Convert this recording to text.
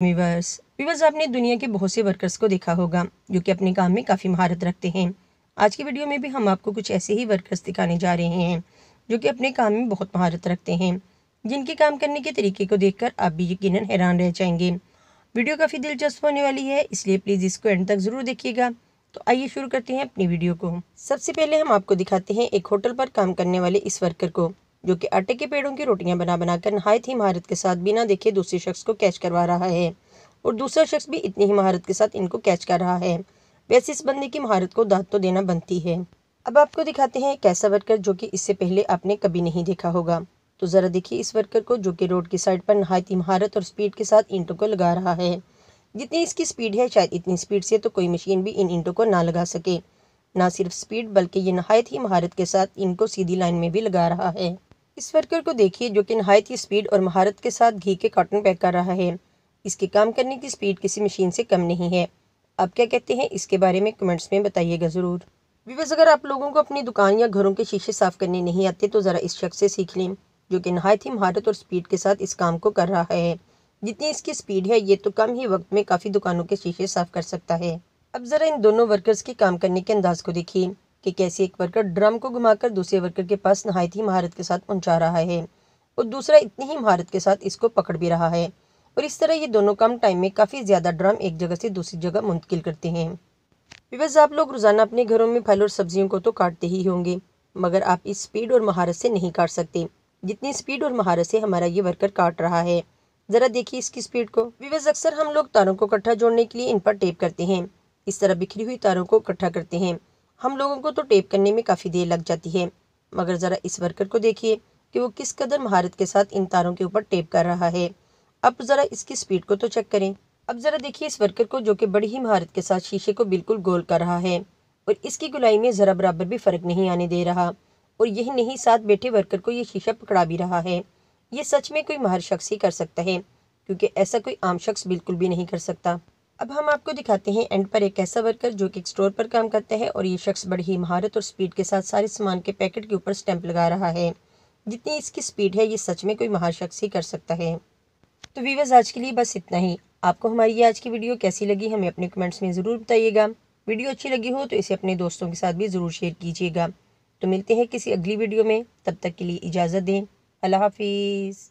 Viewers viewers आपने दुनिया के बहुत से वर्कर्स को देखा होगा जो कि अपने काम में काफ़ी महारत रखते हैं। आज की वीडियो में भी हम आपको कुछ ऐसे ही वर्कर्स दिखाने जा रहे हैं जो कि अपने काम में बहुत महारत रखते हैं, जिनके काम करने के तरीके को देखकर आप भी यकीनन हैरान रह जाएंगे। वीडियो काफ़ी दिलचस्प होने वाली है, इसलिए प्लीज़ इसको एंड तक ज़रूर देखिएगा। तो आइए शुरू करते हैं अपनी वीडियो को। सबसे पहले हम आपको दिखाते हैं एक होटल पर काम करने वाले इस वर्कर को, जो कि आटे के पेड़ों की रोटियां बना बनाकर नहायत ही महारत के साथ बिना देखे दूसरे शख्स को कैच करवा रहा है, और दूसरा शख्स भी इतनी ही महारत के साथ इनको कैच कर रहा है। वैसे इस बंदे की महारत को दाद तो देना बनती है। अब आपको दिखाते हैं एक ऐसा वर्कर जो कि इससे पहले आपने कभी नहीं देखा होगा। तो ज़रा देखिए इस वर्कर को, जो कि रोड की साइड पर नहायत ही महारत और स्पीड के साथ ईंटों को लगा रहा है। जितनी इसकी स्पीड है, शायद इतनी स्पीड से तो कोई मशीन भी इन ईंटों को ना लगा सके। ना सिर्फ स्पीड, बल्कि ये नहायत ही महारत के साथ इनको सीधी लाइन में भी लगा रहा है। इस वर्कर को देखिए, जो कि नहायत ही स्पीड और महारत के साथ घी के कार्टन पैक कर रहा है। इसके काम करने की स्पीड किसी मशीन से कम नहीं है। आप क्या कहते हैं इसके बारे में कमेंट्स में बताइएगा ज़रूर। व्यूअर्स, अगर आप लोगों को अपनी दुकान या घरों के शीशे साफ करने नहीं आते तो ज़रा इस शख्स से सीख लें, जो कि नहायत ही महारत और स्पीड के साथ इस काम को कर रहा है। जितनी इसकी स्पीड है, ये तो कम ही वक्त में काफ़ी दुकानों के शीशे साफ कर सकता है। अब ज़रा इन दोनों वर्कर्स के काम करने के अंदाज को देखिए कि कैसे एक वर्कर ड्रम को घुमाकर दूसरे वर्कर के पास नहायत ही महारत के साथ पहुंचा रहा है, और दूसरा इतनी ही महारत के साथ इसको पकड़ भी रहा है। और इस तरह ये दोनों कम टाइम में काफ़ी ज़्यादा ड्रम एक जगह से दूसरी जगह मुंतकिल करते हैं। व्यूअर्स, आप लोग रोज़ाना अपने घरों में फल और सब्जियों को तो काटते ही होंगे, मगर आप इस स्पीड और महारत से नहीं काट सकते जितनी स्पीड और महारत से हमारा ये वर्कर काट रहा है। ज़रा देखिए इसकी स्पीड को। व्यूअर्स, अक्सर हम लोग तारों को इकट्ठा जोड़ने के लिए इन पर टेप करते हैं। इस तरह बिखरी हुई तारों को इकट्ठा करते हैं। हम लोगों को तो टेप करने में काफ़ी देर लग जाती है, मगर ज़रा इस वर्कर को देखिए कि वो किस कदर महारत के साथ इन तारों के ऊपर टेप कर रहा है। अब ज़रा इसकी स्पीड को तो चेक करें। अब ज़रा देखिए इस वर्कर को, जो कि बड़ी ही महारत के साथ शीशे को बिल्कुल गोल कर रहा है, और इसकी गुलाई में ज़रा बराबर भी फ़र्क नहीं आने दे रहा। और यही नहीं, साथ बैठे वर्कर को ये शीशा पकड़ा भी रहा है। ये सच में कोई माहिर शख्स ही कर सकता है, क्योंकि ऐसा कोई आम शख्स बिल्कुल भी नहीं कर सकता। अब हम आपको दिखाते हैं एंड पर एक ऐसा वर्कर जो कि एक स्टोर पर काम करता है, और ये शख्स बड़ी ही महारत और स्पीड के साथ सारे सामान के पैकेट के ऊपर स्टैंप लगा रहा है। जितनी इसकी स्पीड है, ये सच में कोई माहिर शख्स ही कर सकता है। तो व्यूअर्स, आज के लिए बस इतना ही। आपको हमारी ये आज की वीडियो कैसी लगी हमें अपने कमेंट्स में ज़रूर बताइएगा। वीडियो अच्छी लगी हो तो इसे अपने दोस्तों के साथ भी ज़रूर शेयर कीजिएगा। तो मिलते हैं किसी अगली वीडियो में, तब तक के लिए इजाज़त दें। अल्लाह हाफिज़।